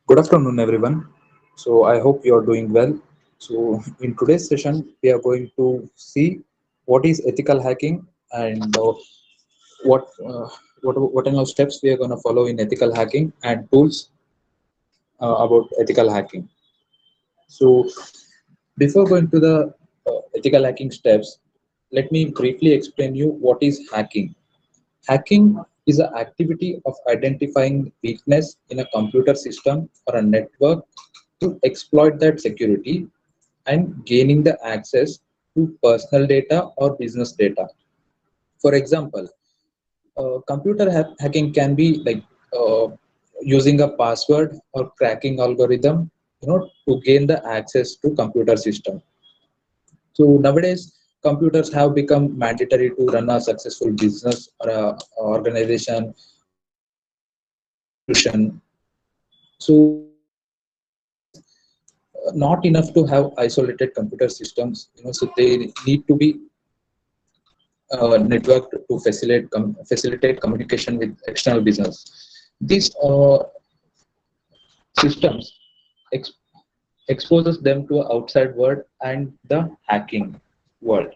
Good afternoon, everyone. I hope you are doing well. In today's session, we are going to see what is ethical hacking and what uh, what are the steps we are going to follow in ethical hacking and tools about ethical hacking. So, before going to the ethical hacking steps, let me briefly explain you what is hacking. Hacking is the activity of identifying weakness in a computer system or a network to exploit that security and gaining the access to personal data or business data. For example, hacking can be like uh, using a password or cracking algorithm, to gain the access to computer system. So nowadays, computers have become mandatory to run a successful business or a organization or institution. So it is not enough to have isolated computer systems. So they need to be networked to facilitate communication with external business. These systems ex- exposes them to outside world and the hacking world.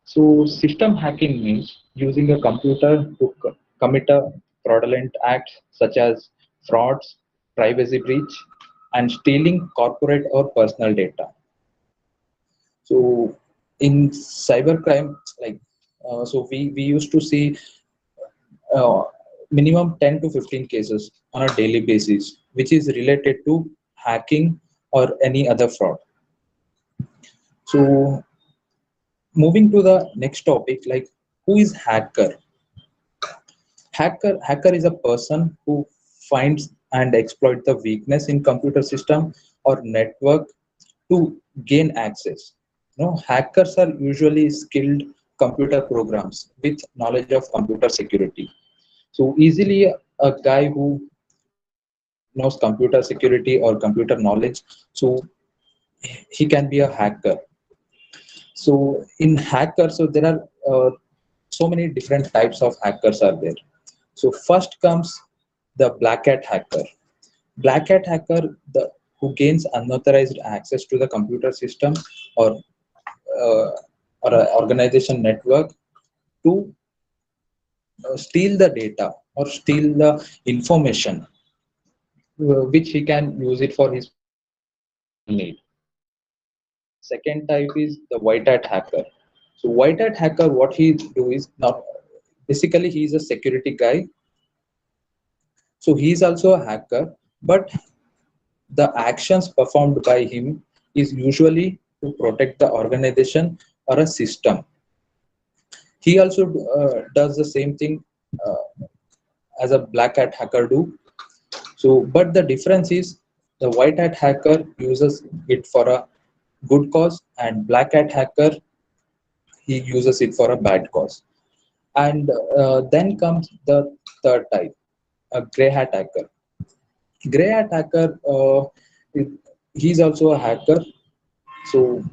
So system hacking means using a computer to commit a fraudulent acts such as frauds, privacy breach, and stealing corporate or personal data. So in cybercrime, like we used to see uh, minimum 10 to 15 cases on a daily basis, which is related to hacking or any other fraud. So moving to the next topic, like who is hacker? Hacker is a person who finds and exploit the weakness in computer system or network to gain access. Hackers are usually skilled computer programs with knowledge of computer security. So easily a guy who knows computer security or computer knowledge, so he can be a hacker. So in hacker, so there are so many different types of hackers are there. So first comes the black hat hacker. Black hat hacker, the who gains unauthorized access to the computer system or uh, or an organization network to steal the data or steal the information, which he can use it for his personal need. Second type is the white hat hacker. So white hat hacker, what he do is not basically he is a security guy. So he is also a hacker, but the actions performed by him is usually to protect the organization or a system. He also does the same thing as a black hat hacker do. So, but the difference is the white hat hacker uses it for a good cause, and black hat hacker he uses it for a bad cause. And then comes the third type, a gray hat hacker. Gray hat hacker, he's also a hacker, so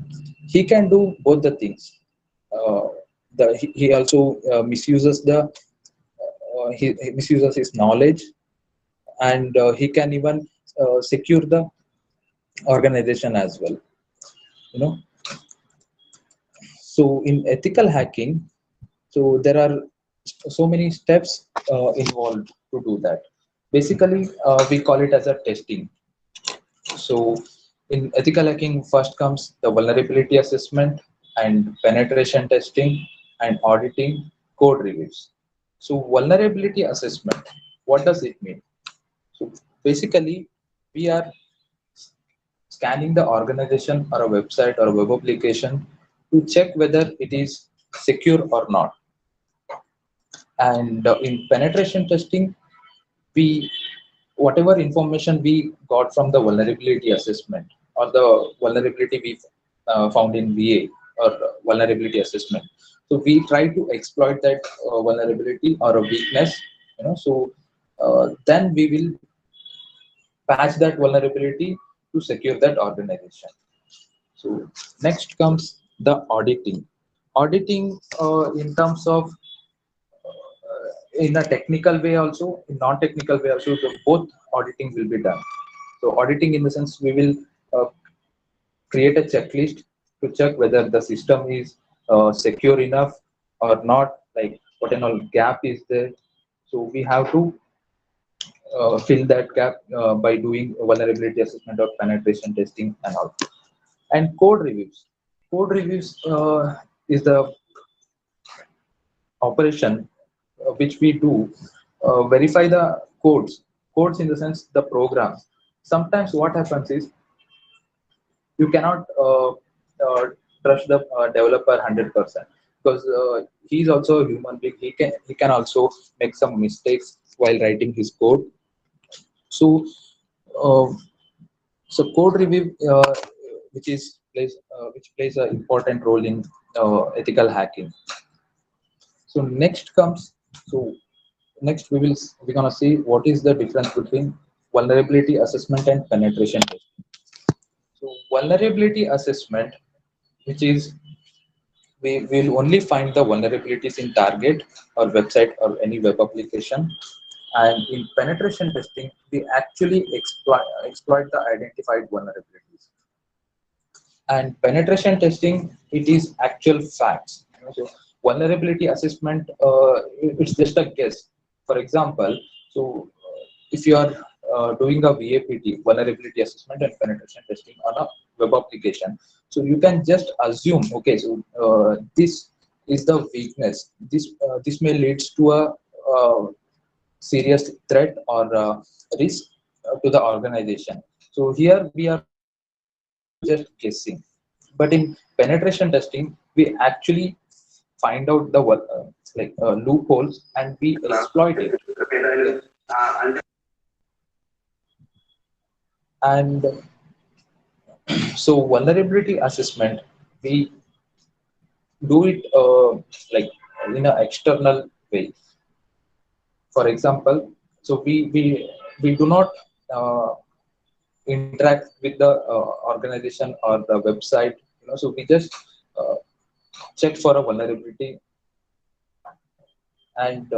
he can do both the things. Uh, he also misuses he misuses his knowledge, and he can even secure the organization as well. You know, so in ethical hacking, so there are so many steps involved to do that. Basically, we call it as a testing. So in ethical hacking, first comes the vulnerability assessment and penetration testing and auditing code reviews. So vulnerability assessment, what does it mean? So basically, we are scanning the organization or a website or a web application to check whether it is secure or not. And in penetration testing, we whatever information we got from the vulnerability assessment or the vulnerability we found in VA or vulnerability assessment, so we try to exploit that vulnerability or a weakness. So then we will patch that vulnerability to secure that organization. So next comes the auditing. Auditing in terms of in a technical way also, in non-technical way also, both auditing will be done. So auditing in the sense we will uh, create a checklist to check whether the system is secure enough or not, like what and all gap is there. So we have to fill that gap by doing vulnerability assessment or penetration testing and all. And code reviews. Code reviews is the operation which we do verify the codes in the sense the programs. Sometimes what happens is you cannot trust the developer 100% because he's also a human being. He can also make some mistakes while writing his code. So uh, code review which plays an important role in ethical hacking. So next we're gonna see what is the difference between vulnerability assessment and penetration testing. So vulnerability assessment, which is we will only find the vulnerabilities in target or website or any web application. And in penetration testing, we actually exploit the identified vulnerabilities. And penetration testing, it is actual facts. So vulnerability assessment, it's just a guess. For example, so if you are doing a VAPT, vulnerability assessment and penetration testing on a web application, so you can just assume, okay, so this is the weakness. This may leads to a serious threat or risk to the organization. So here we are just guessing. But in penetration testing, we actually find out the loopholes and we exploit it. Okay. And so vulnerability assessment, we do it like in an external way. For example, so we do not uh, interact with the organization or the website. So we just uh, check for a vulnerability. And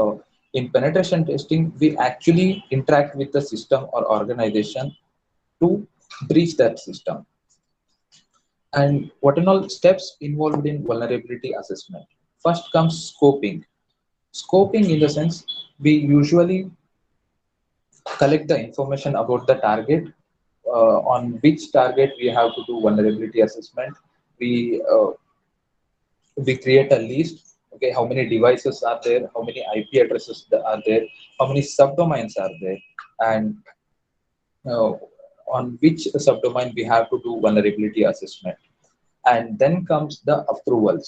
in penetration testing, we actually interact with the system or organization to breach that system. And what are all steps involved in vulnerability assessment? First comes scoping. Scoping in the sense we usually collect the information about the target, on which target we have to do vulnerability assessment. We uh, we create a list. Okay, how many devices are there, how many IP addresses are there, how many subdomains are there, and uh, on which subdomain we have to do vulnerability assessment. And then comes the approval.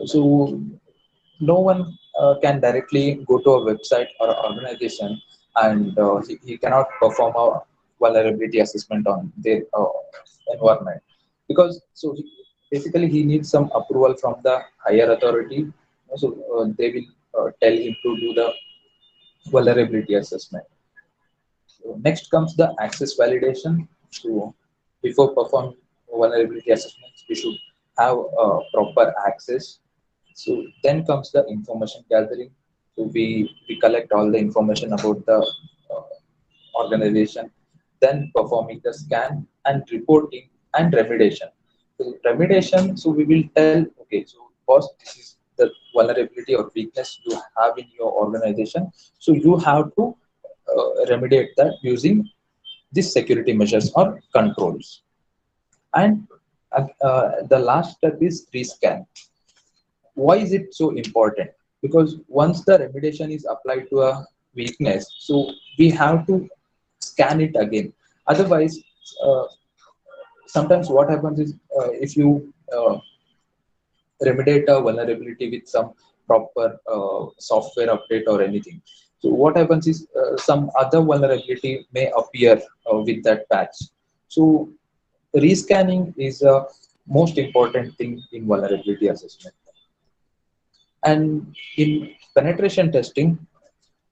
So no one can directly go to a website or organization, and he cannot perform a vulnerability assessment on their environment, because basically he needs some approval from the higher authority. So they will tell him to do the vulnerability assessment. So next comes the access validation. So before performing vulnerability assessments, we should have proper access. So then comes the information gathering. So we collect all the information about the organization, then performing the scan and reporting and remediation. So remediation, so we will tell, okay, so boss, this is the vulnerability or weakness you have in your organization. So you have to remediate that using these security measures or controls. And the last step is rescan. Why is it so important? Because once the remediation is applied to a weakness, so we have to scan it again. Otherwise, uh, sometimes what happens is, if you remediate a vulnerability with some proper software update or anything, so what happens is, some other vulnerability may appear with that patch. So rescanning is a most important thing in vulnerability assessment. And in penetration testing,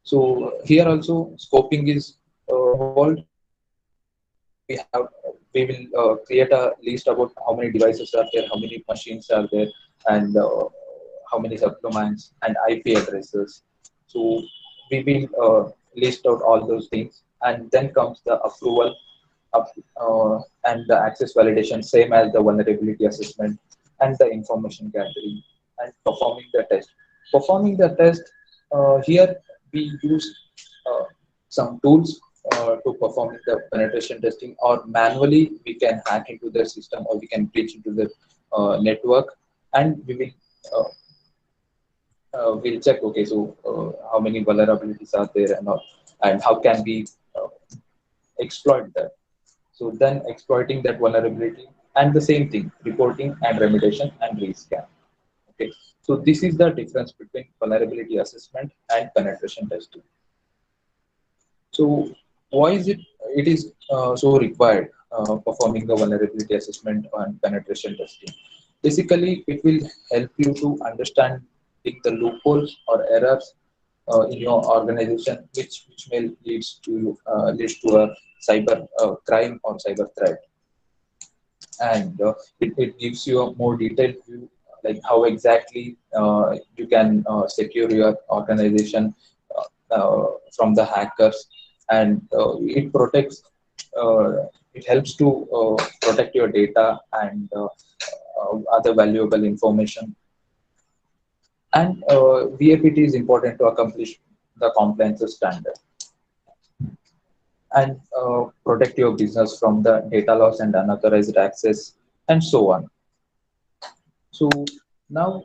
so here also scoping is involved. We have we will create a list about how many devices are there, how many machines are there, and how many subdomains and IP addresses. So we will list out all those things, and then comes the approval up, and the access validation, same as the vulnerability assessment and the information gathering and performing the test. Performing the test, here we use uh, some tools to perform the penetration testing, or manually we can hack into the system or we can breach into the network, and we will we'll check, okay, so how many vulnerabilities are there and all, and how can we uh, exploit that. So then exploiting that vulnerability, and the same thing, reporting and remediation and rescan. Okay, so this is the difference between vulnerability assessment and penetration testing. So why is it is so required performing the vulnerability assessment and penetration testing? Basically, it will help you to understand the loopholes or errors in your organization, which may leads to a cyber crime or cyber threat, and it gives you a more detailed view, like how exactly you can secure your organization from the hackers, and it protects it helps to protect your data and other valuable information. And VFT is important to accomplish the compliance standard and protect your business from the data loss and unauthorized access and so on. So now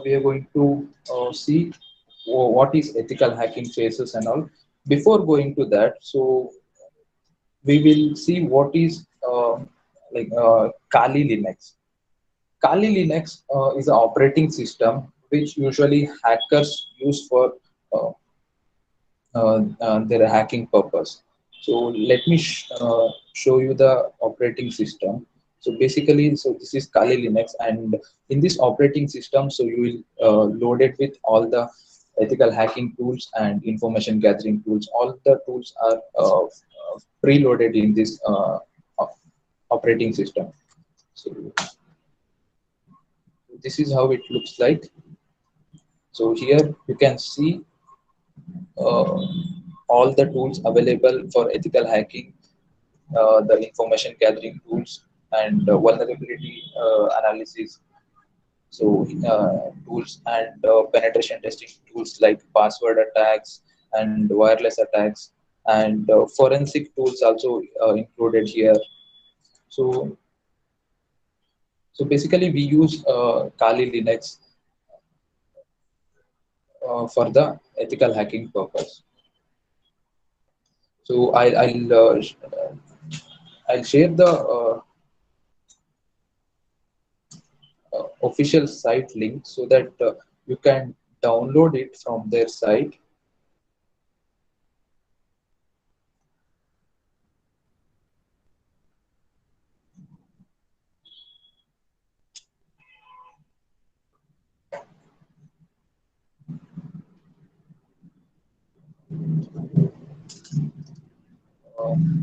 we are going to see what is ethical hacking faces and all. Before going to that, so we will see what is Kali Linux. Kali Linux is an operating system which usually hackers use for uh, their hacking purpose. So let me show you the operating system. So basically, so this is Kali Linux, and in this operating system, so you will load it with all the ethical hacking tools and information gathering tools. All the tools are preloaded in this operating system. So this is how it looks like. So here you can see uh, all the tools available for ethical hacking, the information gathering tools, and vulnerability analysis. So tools and penetration testing tools like password attacks and wireless attacks, and forensic tools also included here. So basically we use Kali Linux for the ethical hacking purpose. So I'll share the official site link so that you can download it from their site.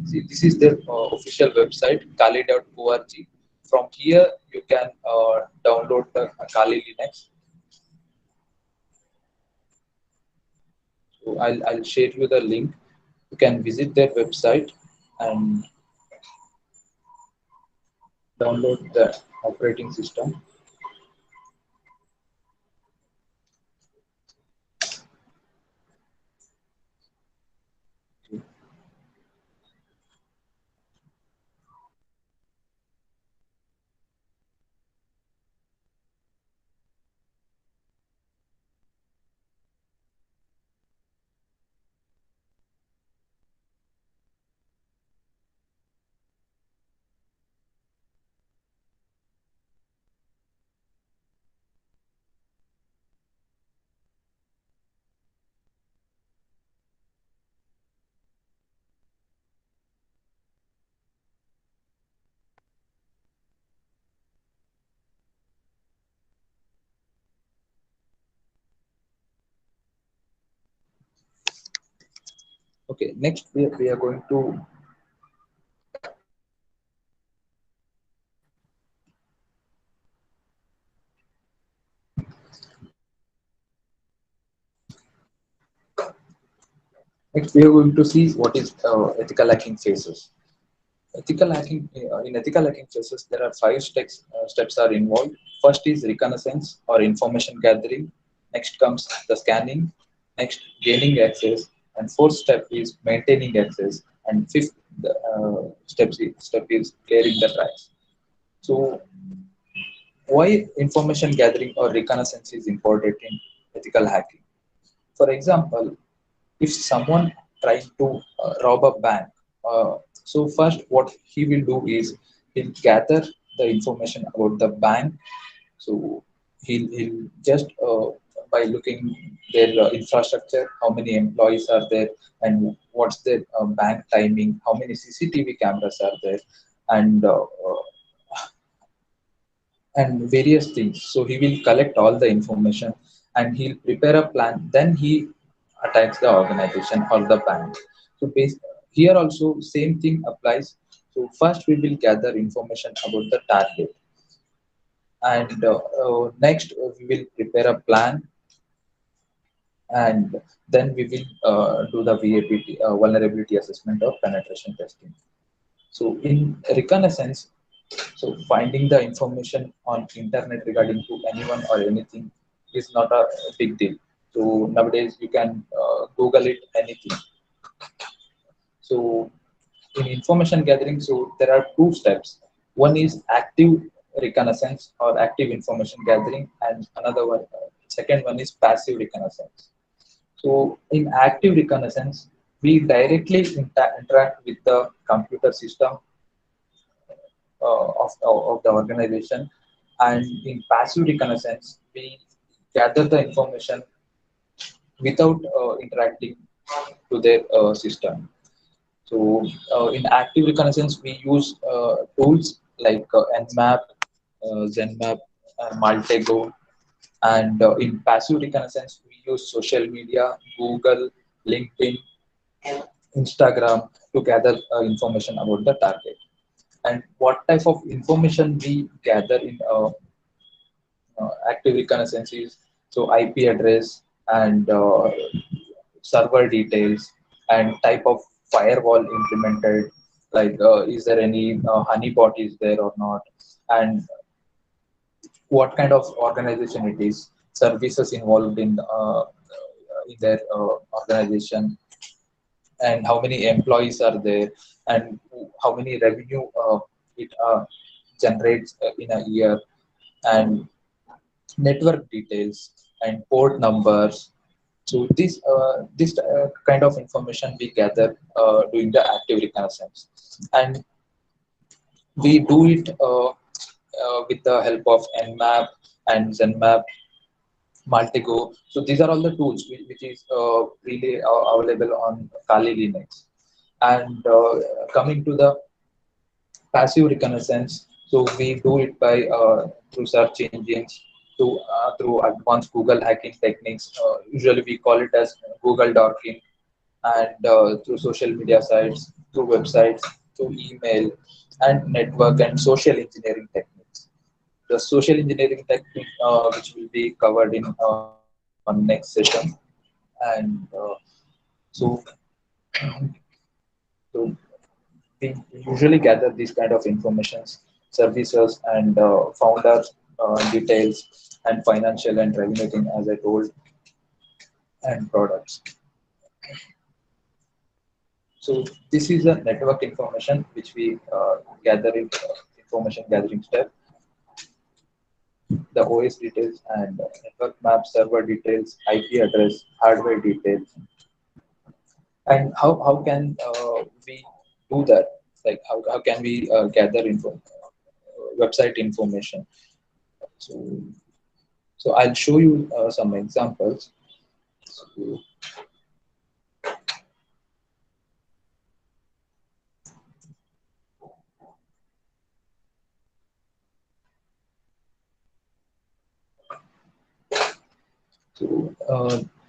See, this is their official website, kali.org. From here, you can download the Kali Linux. So I'll share you the link. You can visit their website and download the operating system. Okay, next we are going to Next, we are going to see what is ethical hacking phases. Ethical hacking in ethical hacking phases, there are steps are involved. First is reconnaissance or information gathering. Next comes the scanning. Next, gaining access, and fourth step is maintaining access. And fifth step is clearing the tracks. So, why information gathering or reconnaissance is important in ethical hacking? For example, if someone trying to rob a bank, so first what he will do is he'll gather the information about the bank. So he'll just by looking their infrastructure, how many employees are there, and what's their bank timing, how many CCTV cameras are there, and various things. So he will collect all the information and he'll prepare a plan. Then he attacks the organization or the bank. So here also same thing applies. So first we will gather information about the target, and next we will prepare a plan, and then we will do the VAPT, vulnerability assessment or penetration testing. So in reconnaissance, so finding the information on internet regarding to anyone or anything is not a big deal. So nowadays you can Google it anything. So in information gathering, so there are two steps. One is active reconnaissance or active information gathering, and another one, second one is passive reconnaissance. So in active reconnaissance, we directly interact with the computer system of the organization. And in passive reconnaissance, we gather the information without interacting to their system. So in active reconnaissance, we use tools like Nmap, Zenmap, Maltego, and in passive reconnaissance, we use social media, Google, LinkedIn, Instagram to gather information about the target. And what type of information we gather in active reconnaissance is so IP address and server details and type of firewall implemented, like is there any honeypot is there or not, and what kind of organization it is, services involved in their organization, and how many employees are there, and how many revenue it generates in a year, and network details and port numbers. So this kind of information we gather during the active reconnaissance, and we do it with the help of Nmap and Zenmap, Maltego. So these are all the tools which is really available on Kali Linux. And coming to the passive reconnaissance, so we do it by through search engines, through advanced Google hacking techniques. Usually we call it as Google dorking, and through social media sites, through websites, through email, and network and social engineering techniques. The social engineering technique, which will be covered in next session, and so so we usually gather these kind of informations, services, and founders details, and financial and revenue thing, as I told, and products. So this is a network information which we gather in information gathering step. The OS details and network map, server details, IP address, hardware details, and how can we do that? Like how can we gather website information? So so I'll show you some examples. So,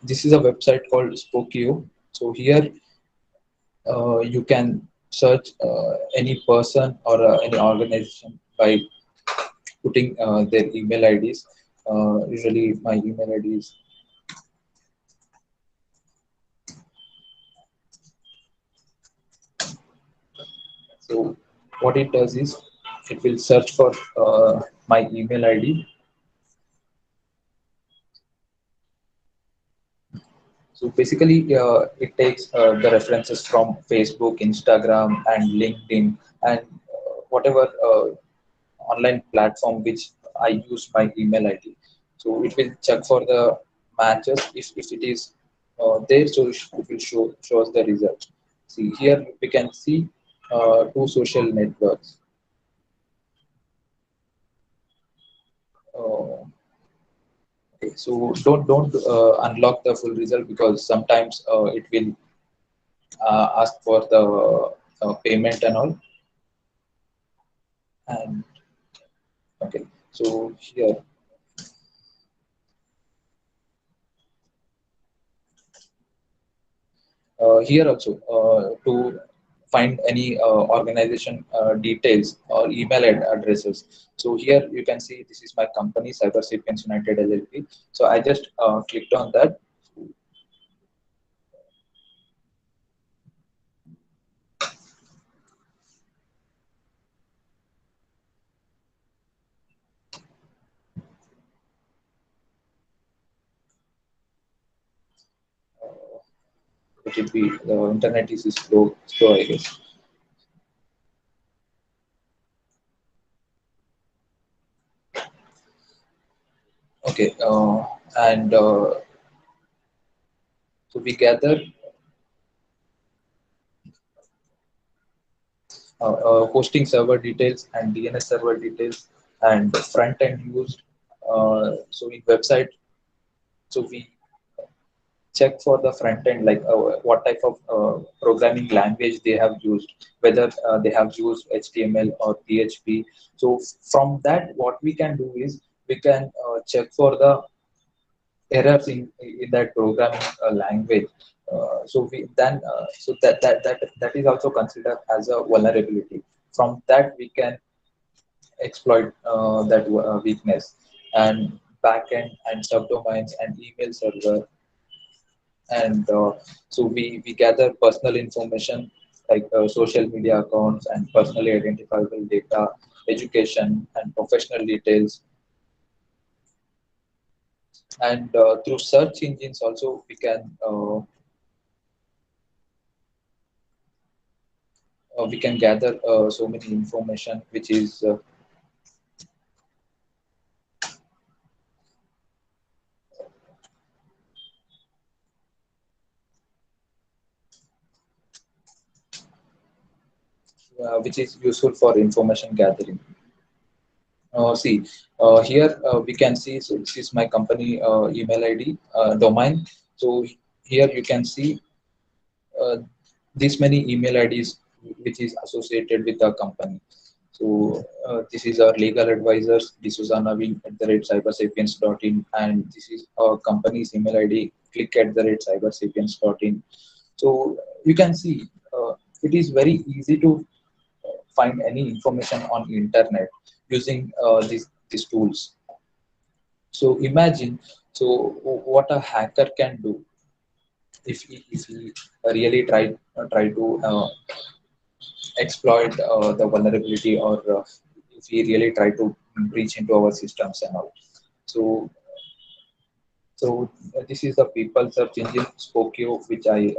this is a website called Spokio. So here you can search any person or any organization by putting their email IDs. Usually my email ID is So what it does is it will search for my email ID. So basically, it takes the references from Facebook, Instagram, and LinkedIn, and whatever online platform which I use my email ID. So it will check for the matches. If it is there, so it will show us the result. See here we can see two social networks. Uh, okay, so don't unlock the full result because sometimes it will ask for the payment and all. And okay, so here also to find any organization details or email addresses. So here you can see this is my company, Cyber Sapiens United LLP. So I just clicked on that, it will be the internet is slow I guess. Okay, and so we gather hosting server details and DNS server details and front end used. So in website, so we check for the front end, like what type of programming language they have used, whether they have used HTML or PHP. So from that, what we can do is we can check for the errors in that programming language. So that is also considered as a vulnerability. From that, we can exploit that weakness. And backend and subdomains and email server, and so we gather personal information like social media accounts and personally identifiable data, education and professional details. And through search engines also we can gather so many information which is useful for information gathering. See, here we can see, so this is my company email ID domain. So here you can see uh, this many email IDs which is associated with the company. So this is our legal advisors, D'Souza Naveen @cybersapiens.in, and this is our company's email ID, click @cybersapiens.in. So you can see it is very easy to find any information on internet using these tools. So imagine, so what a hacker can do if he really try to exploit the vulnerability, or if we really try to breach into our systems and all. So, so this is the people search engine Spokeo, which I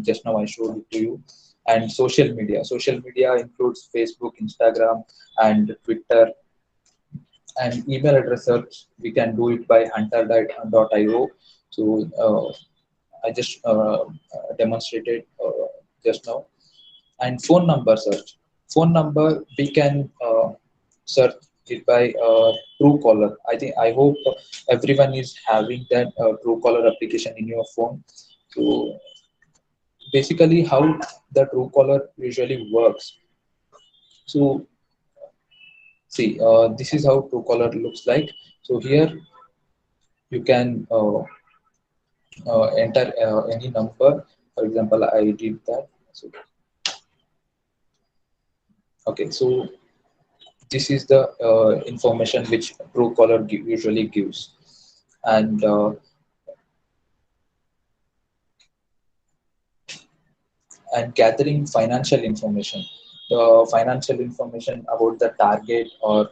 just now I showed it to you, and social media. Social media includes Facebook, Instagram, and Twitter, and email address search. We can do it by hunter.io. So I just demonstrated just now. And phone number search. Phone number we can search it by Truecaller. I hope everyone is having that Truecaller application in your phone. So basically, how the Truecaller usually works. So see, this is how Truecaller looks like. So here you can enter any number. For example, I did that. So okay, so this is the information which Truecaller usually gives, and gathering financial information. the financial information about the target or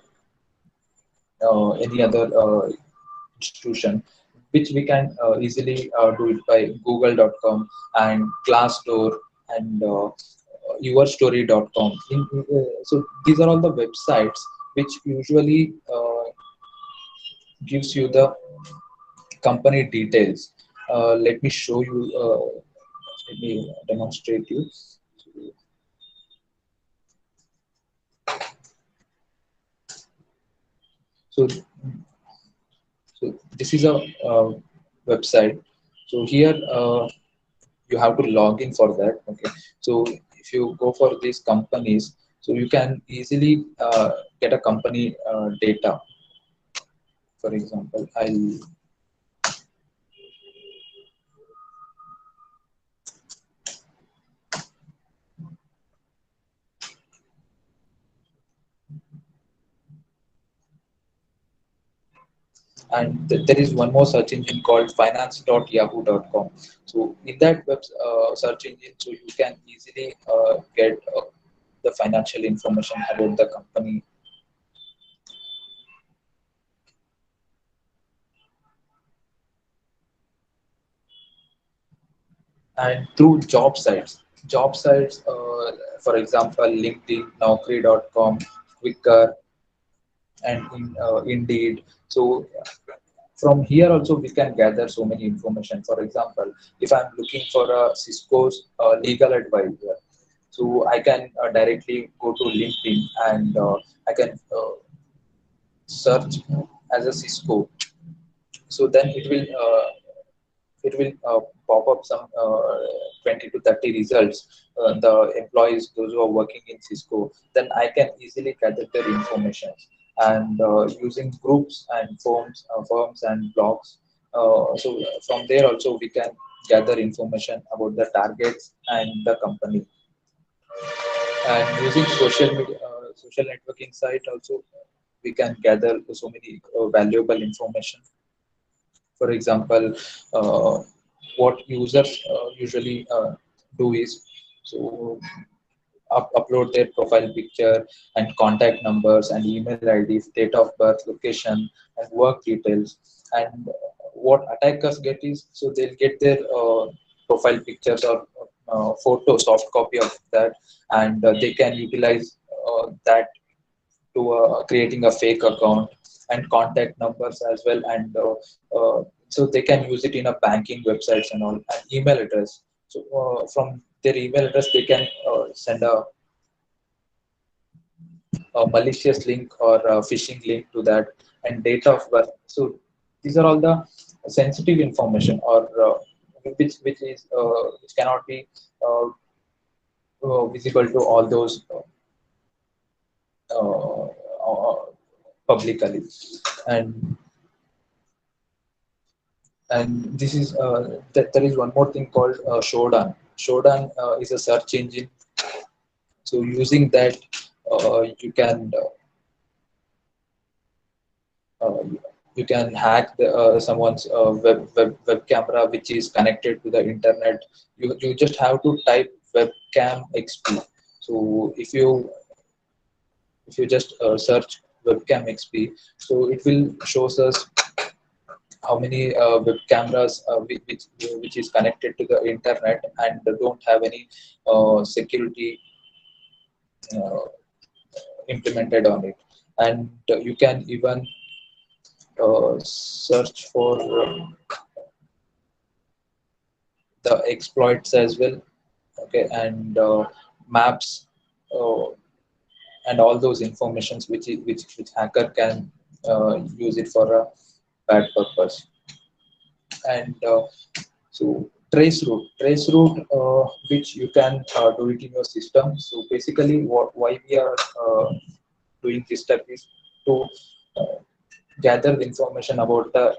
any other institution, which we can easily do it by google.com and glassdoor and yourstory.com. So these are all the websites which usually gives you the company details. Let me show you, let me demonstrate you. So, so this is a website. So here you have to log in for that. Okay. So if you go for these companies, so you can easily get a company data. For example, I'll and there is one more search engine called finance.yahoo.com. So in that web search engine, so you can easily get the financial information about the company. And through job sites, for example, LinkedIn, Naukri.com, Quicker, and Indeed. So from here also we can gather so many information. For example, if I'm looking for a Cisco's legal advisor, so I can directly go to LinkedIn and I can search as a Cisco. So then it will pop up some 20 to 30 results. The employees, those who are working in Cisco, then I can easily gather their information. And using groups and forums and blogs. So from there also we can gather information about the targets and the company. And using social networking site also, we can gather so many valuable information. For example, what users usually do is, so upload their profile picture and contact numbers and email IDs, date of birth, location, and work details. And what attackers get is, so they'll get their profile pictures or photo, soft copy of that, and they can utilize that to creating a fake account and contact numbers as well. And so they can use it in a banking websites and all, and email address. So from their email address they can send a malicious link or a phishing link to that, and date of birth. So these are all the sensitive information, or which cannot be uh, visible to all those uh, publicly. and and this is that there is one more thing called Shodan. Shodan is a search engine. So using that, you can uh, you can hack someone's web camera which is connected to the internet. You just have to type webcam XP. So if you just search webcam XP, so it will shows us how many web cameras which is connected to the internet and don't have any security uh, implemented on it. And you can even search for the exploits as well. Okay. And maps, uh, and all those informations which hacker can use it for a bad purpose. And so trace route, which you can do it in your system. So basically why we are doing this step is to uh, gather the information about the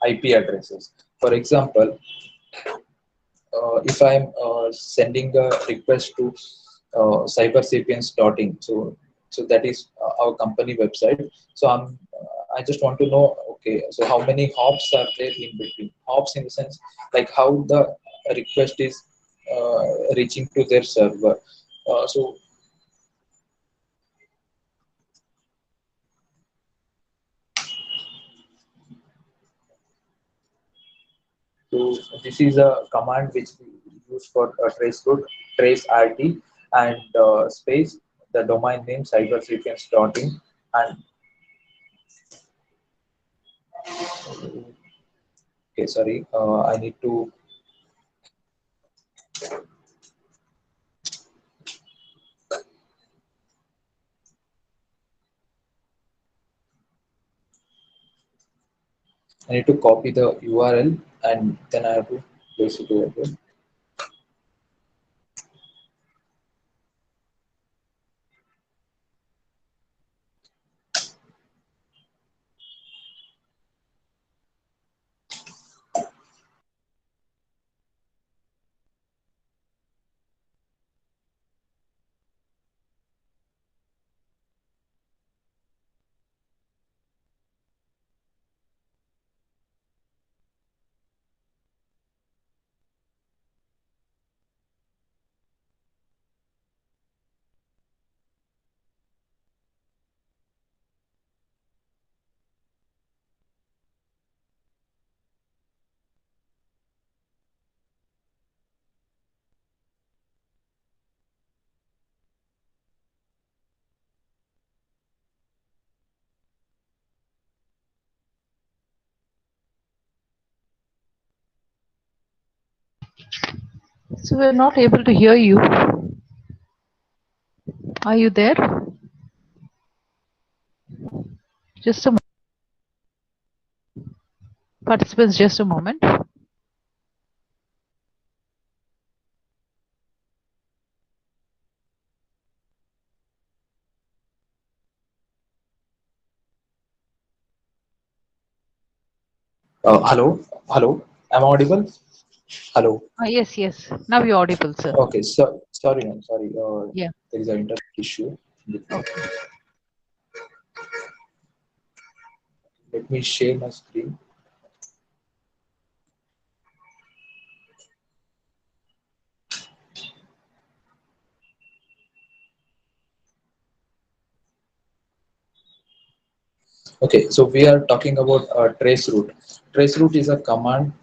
IP addresses. For example, if I'm sending a request to cybersapiens.in, so that is our company website. So I just want to know, okay, so how many hops are there in between? Hops in the sense like how the request is reaching to their server. So So this is a command which we use for trace root, trace RT, and space the domain name cybersecrets.in. And okay, sorry, I need to copy the URL and then I have to paste it over here. So we're not able to hear you. Are you there? Just a participants, just a moment. Hello, am I audible? Hello. Yes, yes. Now you're audible, sir. Okay, so sorry, I'm sorry. Yeah. There is an internet issue. Okay. Let me share my screen. Okay, so we are talking about traceroute. Traceroute is a command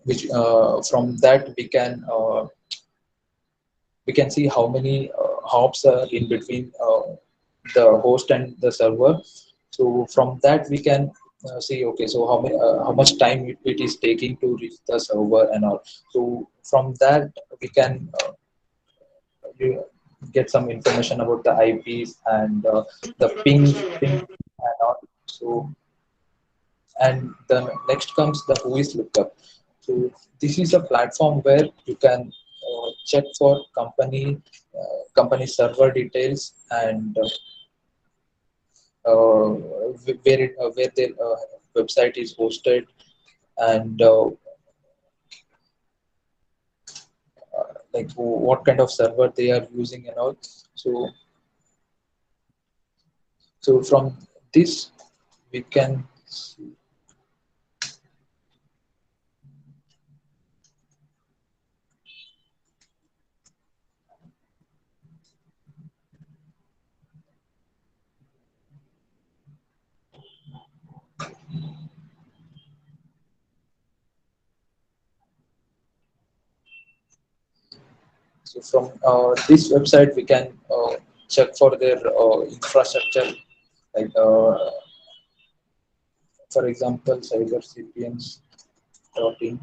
which from that we can see how many hops are in between the host and the server. So from that we can see, okay, so how much time it is taking to reach the server and all. So from that we can you get some information about the IPs and the ping and all. So and the next comes the whois lookup. So this is a platform where you can check for company server details and where their website is hosted and like what kind of server they are using and all. So from this we can see. So from this website we can check for their infrastructure, like for example cybersapiens.in.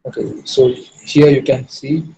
Okay, so here you can see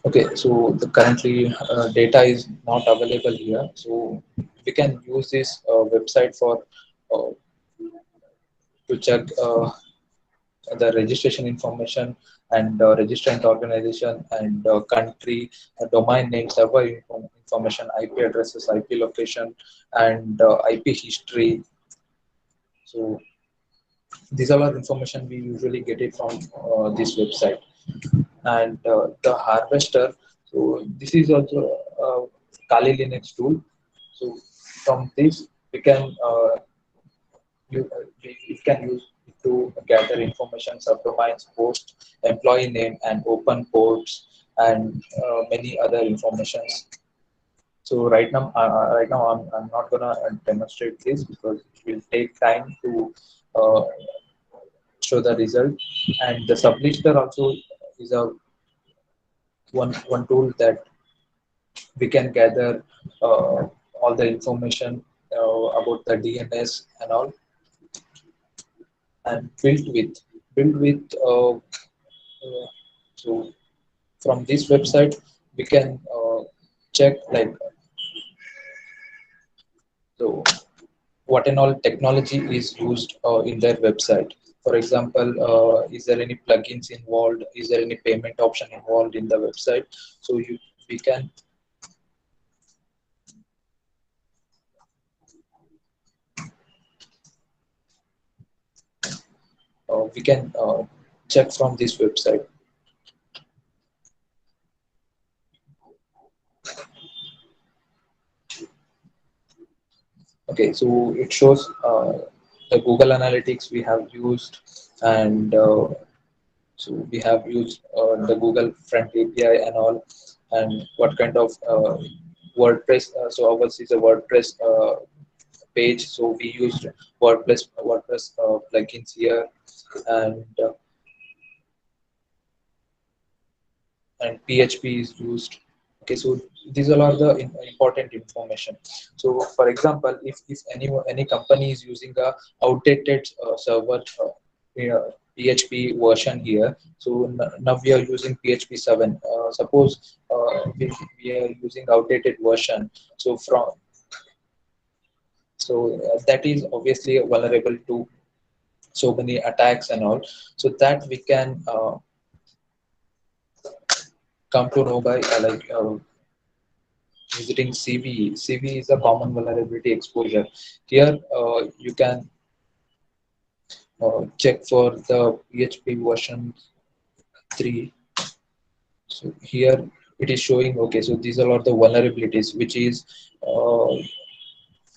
Okay, so the currently data is not available here, so we can use this website for uh, to check the registration information and registrant organization and country, domain name, server information, IP addresses, IP location, and IP history. So these are all information we usually get it from this website. And the harvester. So this is also a Kali Linux tool. So from this we can it can use it to gather information, subdomains, post, employee name, and open ports, and many other informations. So I'm not gonna demonstrate this because it will take time to uh, show the result. And the sublister also is a one tool that we can gather all the information about the DNS and all, and built with so from this website we can check like so what and all technology is used in their website. For example, is there any plugins involved? Is there any payment option involved in the website? So we can check from this website. Okay, so it shows the Google Analytics we have used, and so we have used the Google Front API and all, and what kind of WordPress. So ours is a WordPress page, so we used WordPress plugins here, and PHP is used. Okay, so these all are the important information. So, for example, if any company is using a outdated server PHP version here, so now we are using PHP 7. Suppose we are using outdated version, so that is obviously vulnerable to so many attacks and all. So that we can come to know by visiting CVE. CVE is a common vulnerability exposure. Here you can check for the PHP version 3. So here it is showing, okay, so these are all the vulnerabilities, which is uh,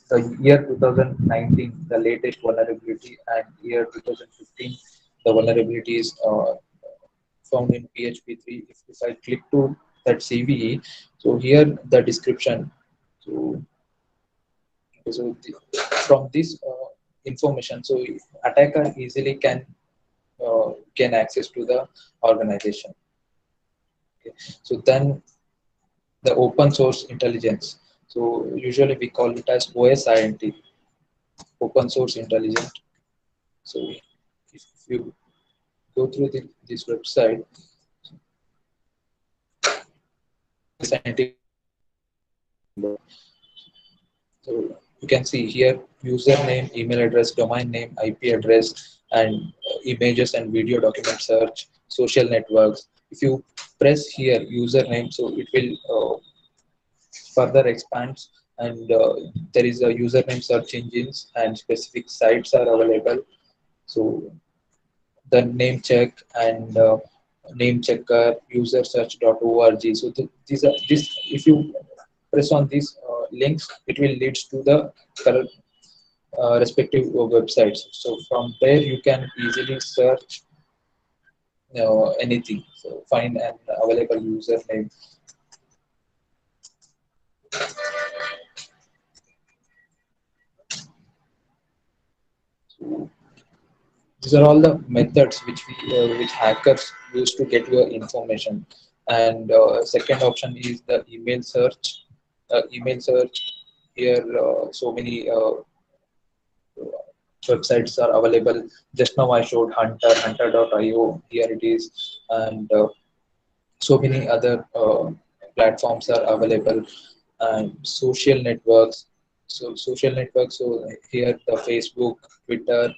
the year 2019, the latest vulnerability, and year 2015, the vulnerabilities found in PHP 3. If I click to that CVE, so here the description. So so from this information, so attacker easily can gain access to the organization. Okay. So then the open source intelligence. So usually we call it as OSINT, open source intelligence. So if you go through this website, OSINT number. So you can see here username, email address, domain name, IP address, and images and video document search, social networks. If you press here username, so it will further expands, and there is a username search engines and specific sites are available. So the name check and name checker, user search.org. So these are this if you press on these links, it will leads to the correct respective websites. So from there you can easily search anything. So find an available username. So these are all the methods which hackers use to get your information. And second option is the email search. Email search here so many websites are available. Just now I showed hunter.io. Here it is. And so many other platforms are available, and social networks. So here the Facebook, Twitter,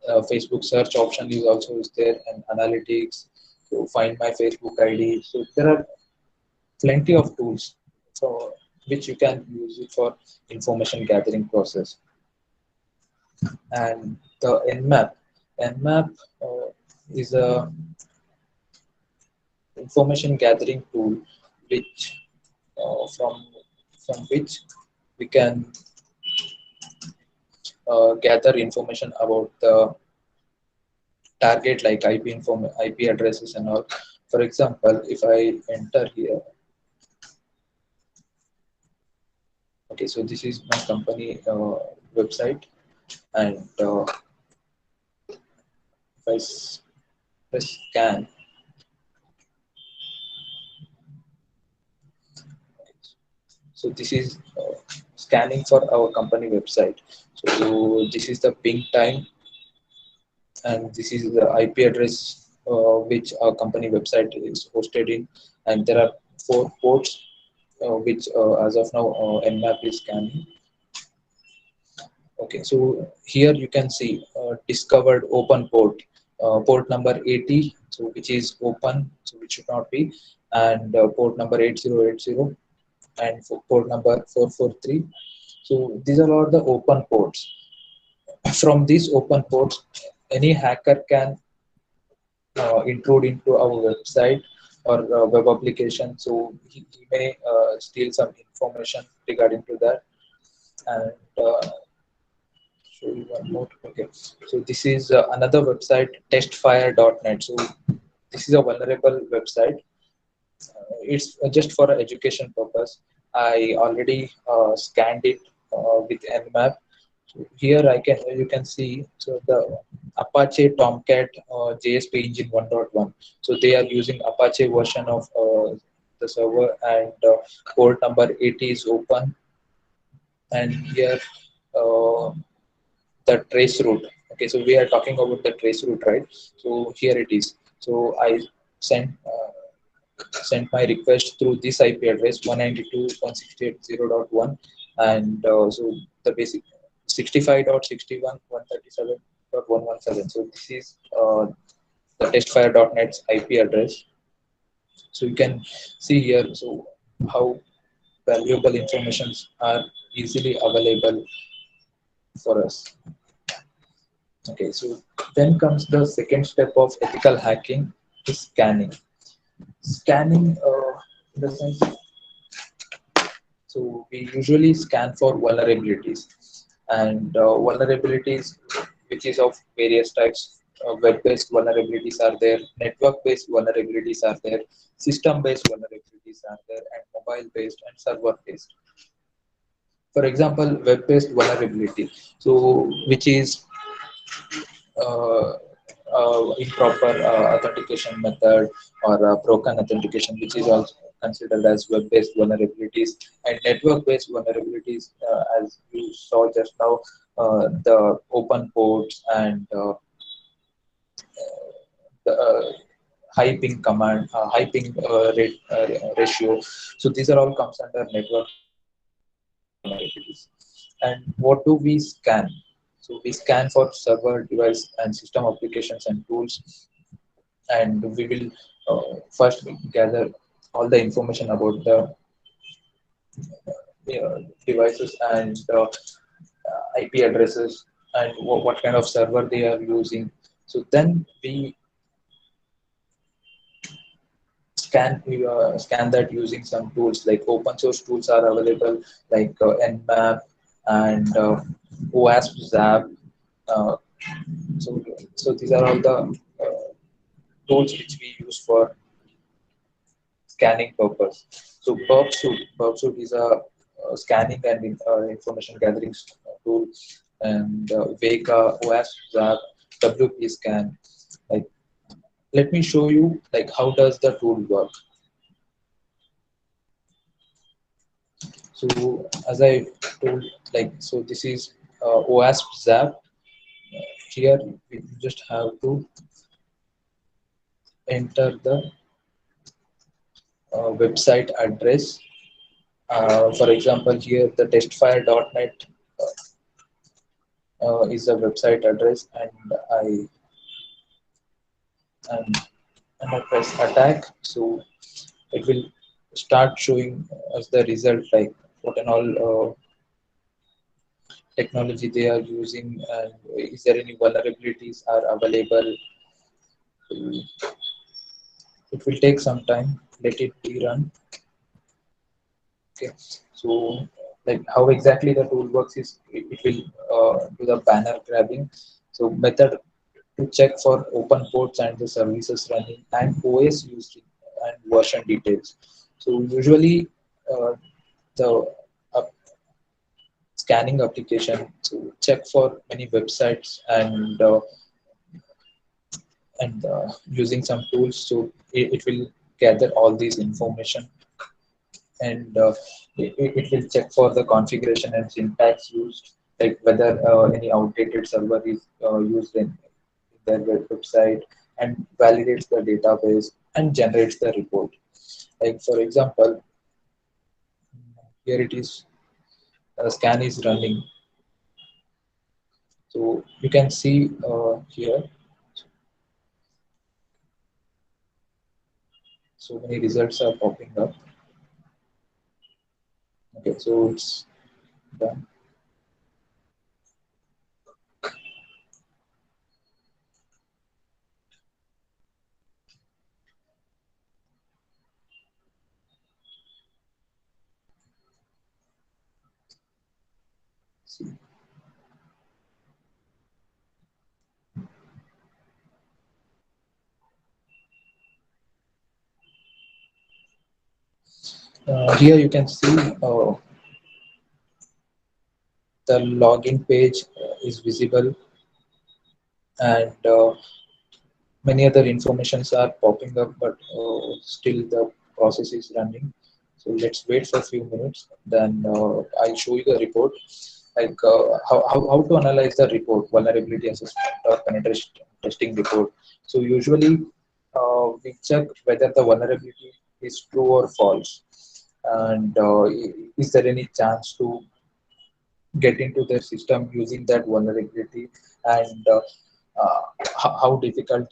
Facebook search option is also is there, and analytics. So find my Facebook ID. So there are plenty of tools, so which you can use it for information gathering process. And the Nmap is a information gathering tool which from which we can gather information about the target, like IP addresses and all. For example, if I enter here, okay, so this is my company website, and if I press scan, so this is scanning for our company website. So this is the ping time, and this is the IP address which our company website is hosted in, and there are 4 ports which as of now Nmap is scanning. Okay, so here you can see discovered open port, port number 80, so which is open, so which should not be, and port number 8080, and port number 443. So these are all the open ports. From these open ports, any hacker can intrude into our website or web application. So he may steal some information regarding to that. And show you one more. Okay, so this is another website, testfire.net. So this is a vulnerable website. It's just for education purpose. I already scanned it with Nmap. So here you can see, so the Apache Tomcat JSP engine 1.1. So they are using Apache version of the server, and port number 80 is open. And here uh, the trace route. Okay, so we are talking about the trace route, right? So here it is. So I sent sent my request through this IP address 192.168.0.1, and so the basic 65.61.137.117. So this is the testfire.net's IP address. So you can see here, so how valuable informations are easily available for us. Okay, so then comes the second step of ethical hacking, is scanning. Scanning, in the sense, so we usually scan for vulnerabilities, and vulnerabilities which is of various types. Web-based vulnerabilities are there, network-based vulnerabilities are there, system-based vulnerabilities are there, and mobile-based and server-based. For example, web-based vulnerability, so which is uh, improper authentication method, or broken authentication, which is also considered as web-based vulnerabilities, and network-based vulnerabilities, as you saw just now, the open ports and the high ping command, high ping rate, ratio. So these are all comes under network vulnerabilities. And what do we scan? So we scan for server, device, and system applications and tools, and we will first gather all the information about the devices and IP addresses, and what kind of server they are using. So then we scan that using some tools, like open source tools are available, like Nmap and OWASP Zap. Uh, so these are all the tools which we use for scanning purpose. So PerpSuite is a scanning and information gathering tool, and Vega, OWASP Zap, WP Scan. Like, let me show you like how does the tool work. So as I told, like, so this is OWASP Zap. Here we just have to enter the website address. For example, here the testfire.net is a website address, and, and I press attack. So it will start showing us the result, like what and all technology they are using, and is there any vulnerabilities are available. It will take some time. Let it be run. Okay, so like how exactly the tool works is it will do the banner grabbing. So method to check for open ports and the services running and OS used and version details. So usually uh, the uh, scanning application to check for many websites and using some tools, so it will gather all these information, and it will check for the configuration and syntax used, like whether any outdated server is used in their website, and validates the database and generates the report. Like for example, here it is, scan is running. So you can see here so many results are popping up. Okay, so it's done. See. Here you can see the login page is visible, and many other informations are popping up, but still the process is running. So let's wait for a few minutes, then I'll show you the report, like how to analyze the report, vulnerability assessment or penetration testing report. So usually we check whether the vulnerability is true or false, and is there any chance to get into their system using that vulnerability, and how difficult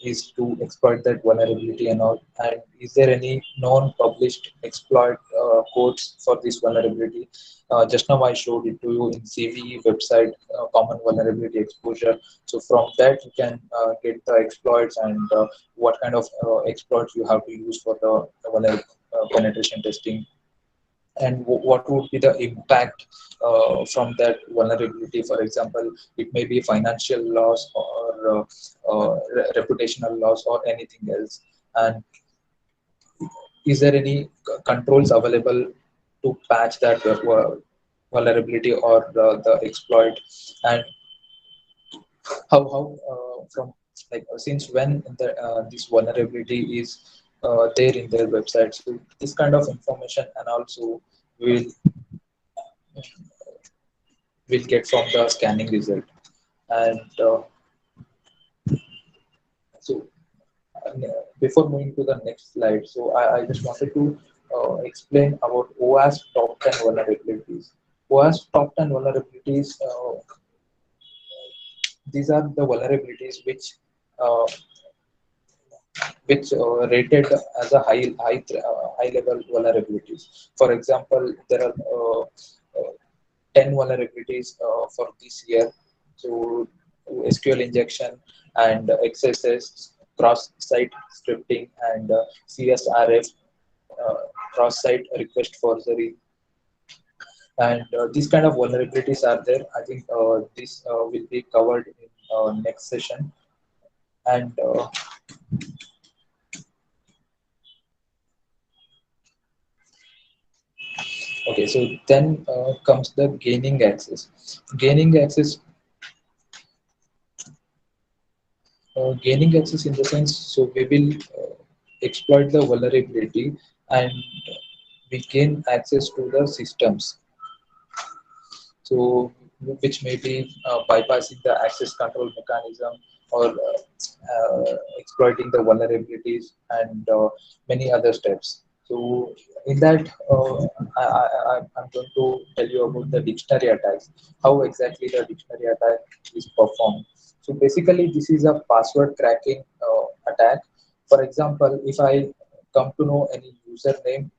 is to exploit that vulnerability and all, and is there any known published exploit codes for this vulnerability. Just now I showed it to you in CVE website, common vulnerability exposure. So from that you can get the exploits, and what kind of exploits you have to use for the penetration testing, and what would be the impact from that vulnerability. For example, it may be financial loss or reputational loss or anything else, and is there any controls available to patch that vulnerability or the exploit, and how from like since when this vulnerability is there in their website. So this kind of information, and also will will get from the scanning result. And so before moving to the next slide, so I just wanted to explain about OWASP top 10 vulnerabilities. OWASP top 10 vulnerabilities, these are the vulnerabilities uh, which rated as a high level vulnerabilities. For example, there are 10 vulnerabilities for this year. So SQL injection and XSS, cross-site scripting, and CSRF, cross-site request forgery, and these kind of vulnerabilities are there. I think this will be covered in next session. And okay, so then comes the gaining access. Gaining access, gaining access in the sense, so we will exploit the vulnerability, and we gain access to the systems. So which may be bypassing the access control mechanism or exploiting the vulnerabilities and many other steps. So in that, I'm going to tell you about the dictionary attacks, how exactly the dictionary attack is performed. So basically, this is a password cracking attack. For example, if I come to know any username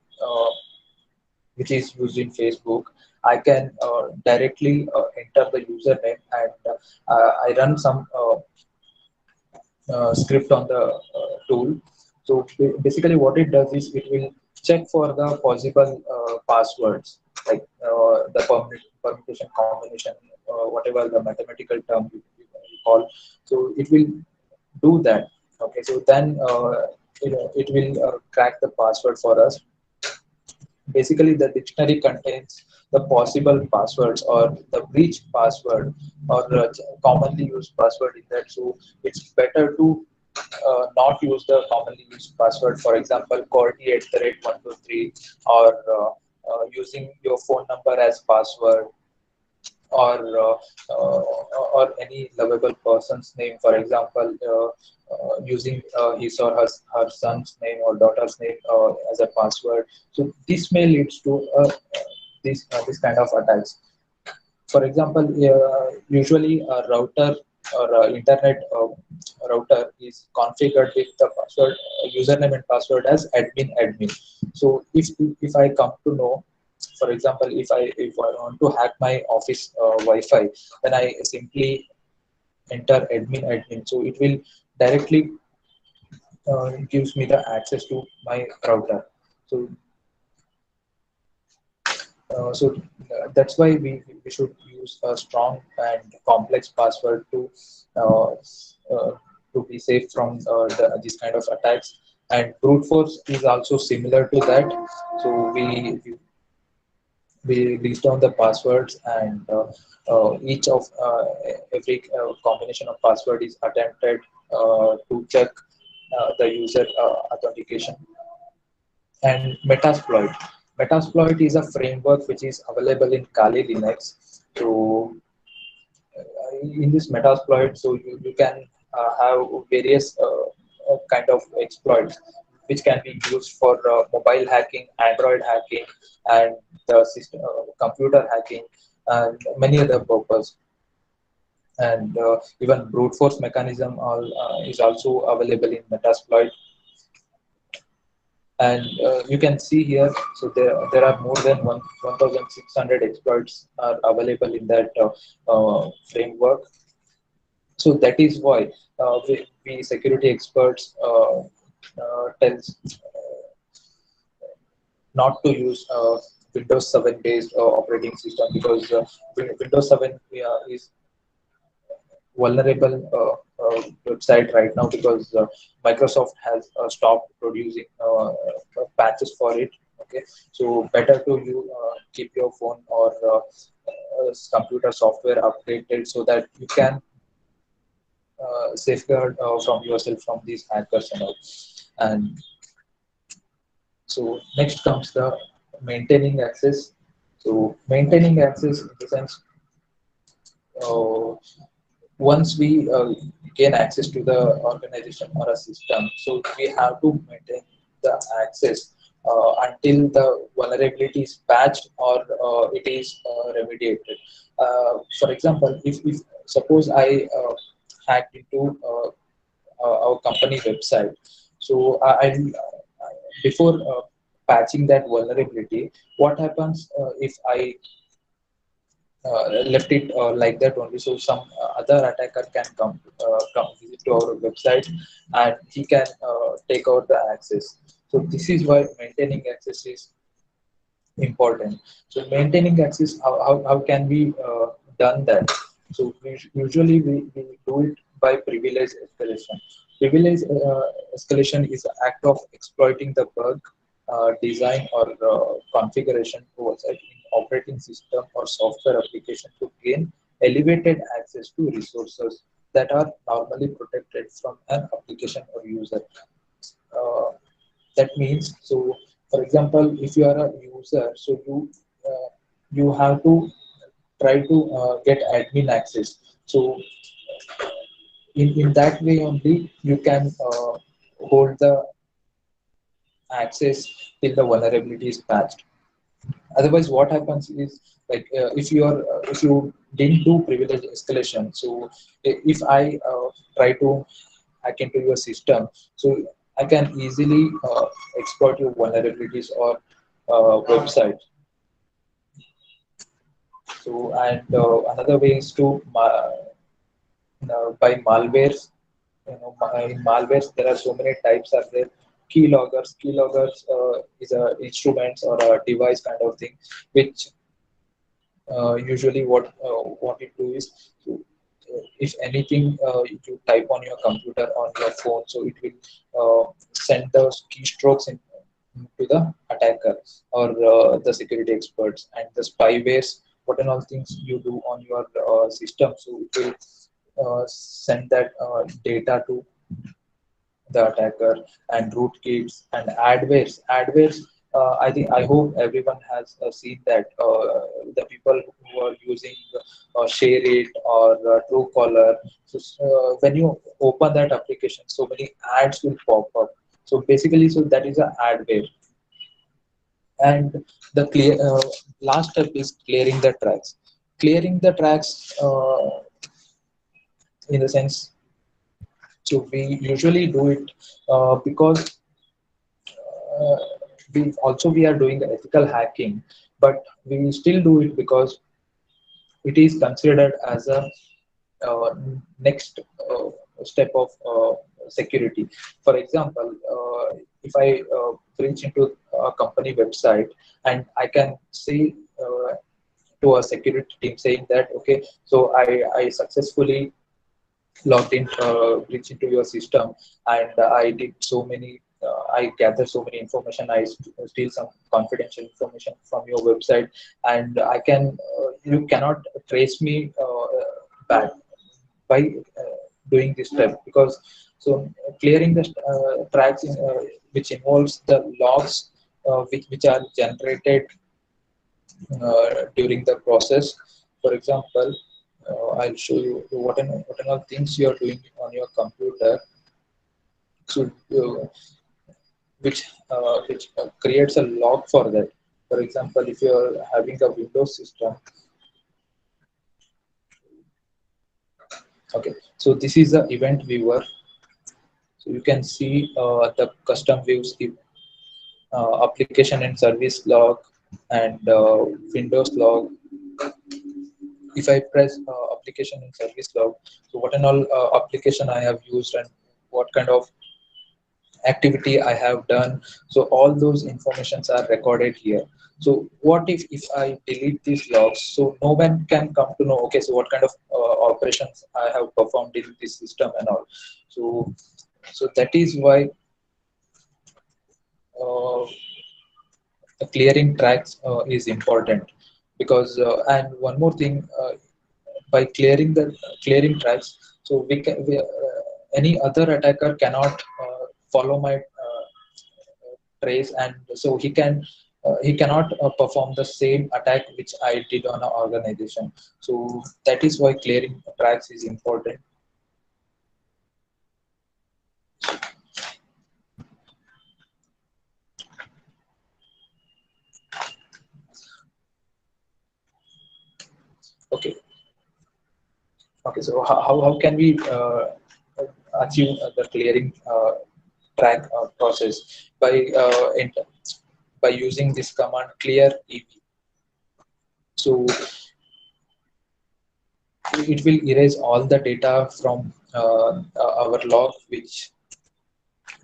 which is used in Facebook, I can directly enter the username and I run some script on the tool. So basically, what it does is it will check for the possible passwords, like permutation combination, whatever the mathematical term you call. So it will do that. Okay, so then it will crack the password for us. Basically, the dictionary contains the possible passwords or the breach password or commonly used password in that. So it's better to not use the commonly used password. For example, Cordy at the rate 123 or using your phone number as password or or any lovable person's name. For example, using his or her son's name or daughter's name as a password. So this may leads to this kind of attacks. For example, usually a router or internet router is configured with the password, username and password as admin. So if I come to know, for example, if I want to hack my office Wi-Fi, then I simply enter admin. So it will directly gives me the access to my router. So that's why we should use a strong and complex password uh, uh, to be safe from this kind of attacks. And brute force is also similar to that. So we list down the passwords and each of every combination of password is attempted to check the user authentication. And Metasploit. Metasploit is a framework which is available in Kali Linux. So in this Metasploit, so you can have various kind of exploits which can be used for mobile hacking, Android hacking, and the system, computer hacking, and many other purposes. And even brute force mechanism is also available in Metasploit. And you can see here, so there are more than 1600 exploits are available in that framework. So that is why we security experts tells not to use Windows 7 based operating system, because Windows 7 is vulnerable website right now, because Microsoft has stopped producing patches for it. Okay, so better to you keep your phone or computer software updated so that you can safeguard from yourself from these hackers and all. And so next comes the maintaining access. So maintaining access in the sense, uh, once we gain access to the organization or a system, so we have to maintain the access until the vulnerability is patched or it is remediated. For example, if suppose I hacked into our company website, so before patching that vulnerability, what happens if I left it like that only? So some other attacker can come visit to our website and he can take out the access. So this is why maintaining access is important. So maintaining access, how can we done that? So usually we do it by privilege escalation. Privilege escalation is an act of exploiting the bug, design or configuration towards an operating system or software application to gain elevated access to resources that are normally protected from an application or user. Uh, that means, so for example, if you are a user, so you have to try to get admin access. So in that way only you can hold the access till the vulnerability is patched. Otherwise what happens is, like if you didn't do privilege escalation, so if I try to hack into your system, so I can easily exploit your vulnerabilities or website. So and another way is to by malwares. In malwares there are so many types are there. Keyloggers is a instruments or a device kind of thing, which usually what it do is to, if anything you type on your computer on your phone, so it will send those keystrokes to the attacker or the security experts and the spywares. What and all things you do on your system, so it will send that data to the attacker. And rootkits and adwares, I hope everyone has seen that the people who are using ShareIt or Truecaller. So when you open that application, so many ads will pop up. So basically, so that is an adware. And the last step is clearing the tracks. Clearing the tracks in the sense, so we usually do it because uh, we are doing the ethical hacking, but we still do it because it is considered as a uh, next step of security. For example, if I reach into a company website and I can see to a security team saying that, okay, so I successfully logged in, reached into your system, and I did so many. I gathered so many information. I steal some confidential information from your website, and I can. You cannot trace me back by doing this step, because so clearing the tracks which involves the logs which are generated during the process. For example, I'll show you what and all things you are doing on your computer. So, which creates a log for that. For example, if you are having a Windows system, okay. So this is the event viewer. So you can see the custom views, application and service log, and Windows log. If I press application and service log, so what and all application I have used and what kind of activity I have done. So all those informations are recorded here. So what if I delete these logs? So no one can come to know, okay, so what kind of operations I have performed in this system and all. So that is why uh, clearing tracks is important. Because and one more thing, by clearing tracks, so any other attacker cannot follow my trace, and so he cannot perform the same attack which I did on an organization. So that is why clearing tracks is important. Okay. Okay, so how can we achieve the clearing track process? By by using this command clear ev. So it will erase all the data from our log which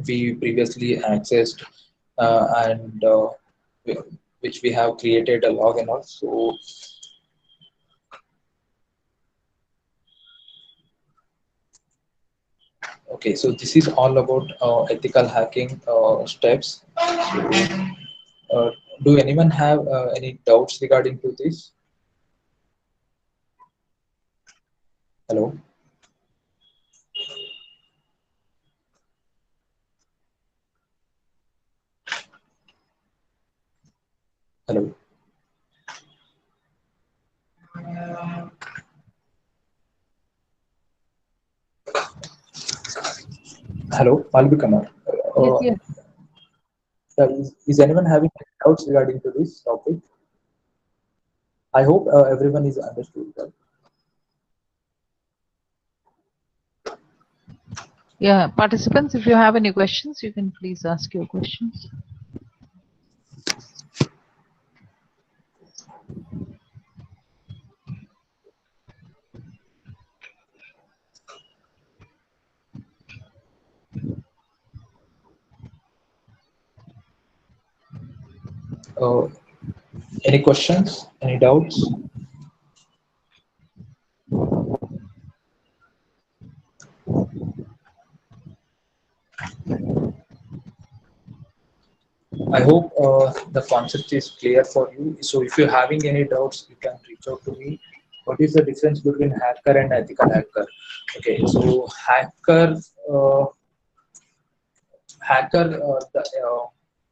we previously accessed, and which we have created a log and all. So okay, so this is all about ethical hacking steps. So, uh, do anyone have any doubts regarding to this? Hello, hello. Hello, Malvikamar. Yes, Uh, yes. is anyone having any doubts regarding to this topic? I hope everyone is understood that. Yeah, participants, if you have any questions, you can please ask your questions. Uh, any questions? Any doubts? I hope the concept is clear for you. So if you're having any doubts, you can reach out to me. What is the difference between hacker and ethical hacker? Okay, so uh,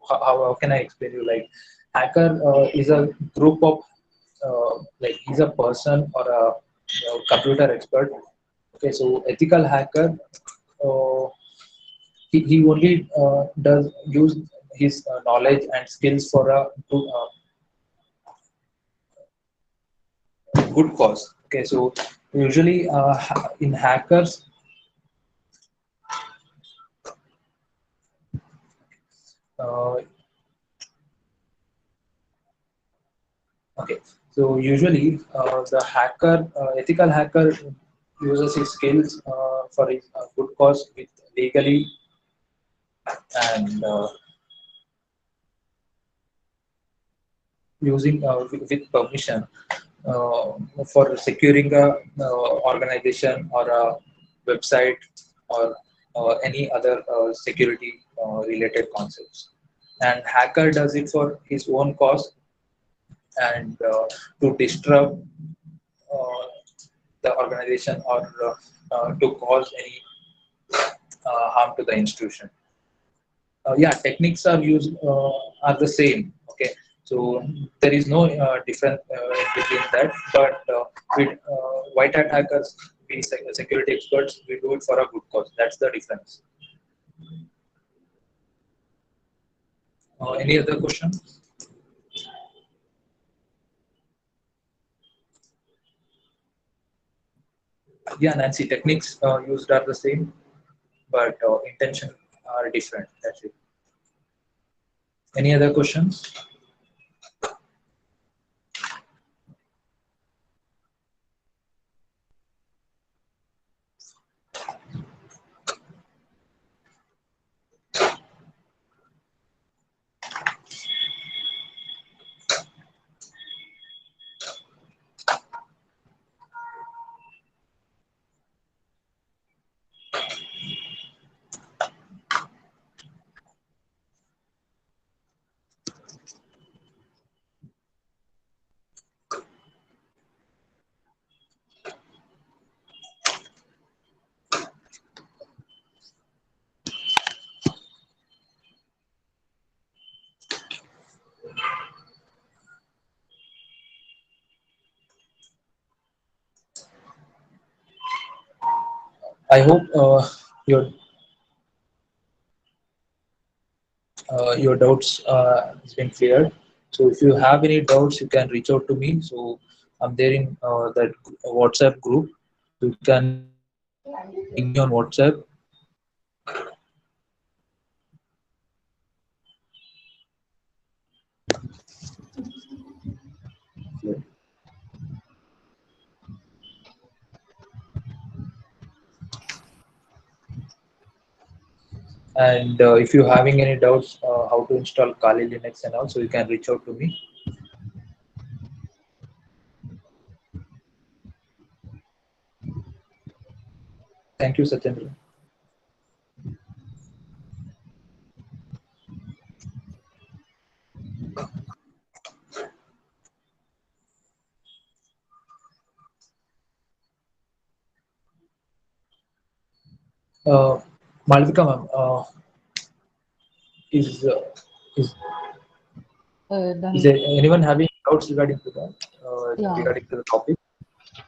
how can I explain you? Like hacker is a group of like he's a person or a computer expert. Okay, so ethical hacker, uh, he only does use his knowledge and skills for a good cause. Okay, so usually in hackers, uh, okay, so usually ethical hacker uses his skills for his good cause with legally and using with permission uh, for securing a organization or a website or any other security related concepts. And hacker does it for his own cause and to disrupt the organization or to cause any harm to the institution. Yeah, techniques are used are the same. Okay, so there is no difference in between that. But with white hat hackers, we security experts, we do it for a good cause. That's the difference. Any other question? Yeah, Nancy, techniques used are the same, but intention are different. That's it. Any other questions? I hope your doubts has been cleared. So if you have any doubts, you can reach out to me. So I'm there in that WhatsApp group. You can ping me on WhatsApp. And if you're having any doubts how to install Kali Linux and all, so you can reach out to me. Thank you, Satyendra. Uh, Malvika ma'am, is, uh, is is Done. there anyone having doubts regarding to that, Yeah, regarding to the topic?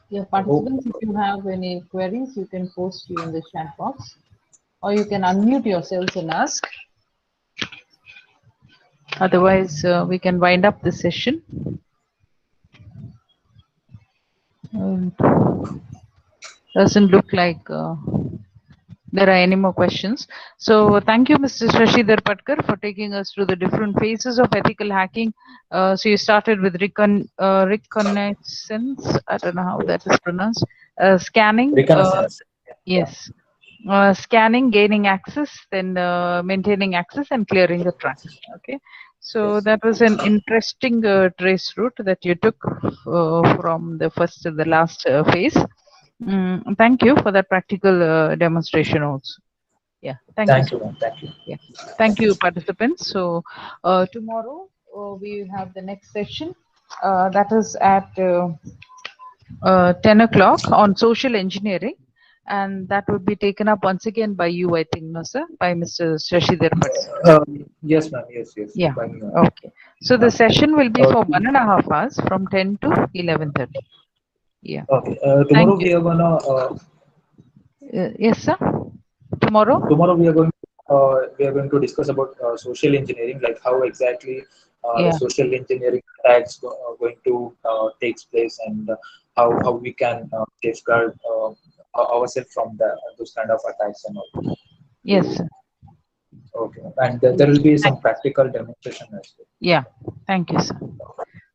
yeah, I hope. participants, if you have any queries, you can post you in the chat box. or you can unmute yourselves and ask. Otherwise, we can wind up the session. Doesn't look like there are any more questions. So thank you, Mr. Shashidhar Patkar, for taking us through the different phases of ethical hacking. So you started with reconnaissance. I don't know how that is pronounced. Scanning. Reconnaissance. Yes. Scanning, gaining access, then maintaining access and clearing the tracks. Okay. So Yes. that was an interesting trace route that you took from the first to the last phase. Thank you for that practical demonstration also. Yeah, thank you Thank so you, much. ma'am. Thank you. Yeah, thank you, participants. So tomorrow we will have the next session. That is at 10 o'clock on social engineering, and that would be taken up once again by you, I think, no, sir, by Mr. Shashidhar Patkar. Yes, ma'am. Yes, yes. Yeah. By me, ma'am. Okay. So the session will be for Okay. 1.5 hours from 10 to 11:30. Yeah. Okay. Thank Tomorrow you. we are gonna. Yes, sir. Tomorrow. Tomorrow we are going to discuss about social engineering, like how exactly Yeah. social engineering attacks going to takes place, and how we can safeguard ourselves from those kind of attacks and all. Yes, sir. Okay, and there will be some practical demonstration as well. Yeah. Thank you, sir.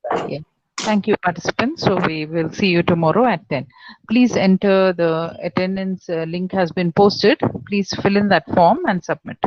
Thank you. Yeah. Thank you, participants. So we will see you tomorrow at 10. Please enter the attendance link has been posted. Please fill in that form and submit.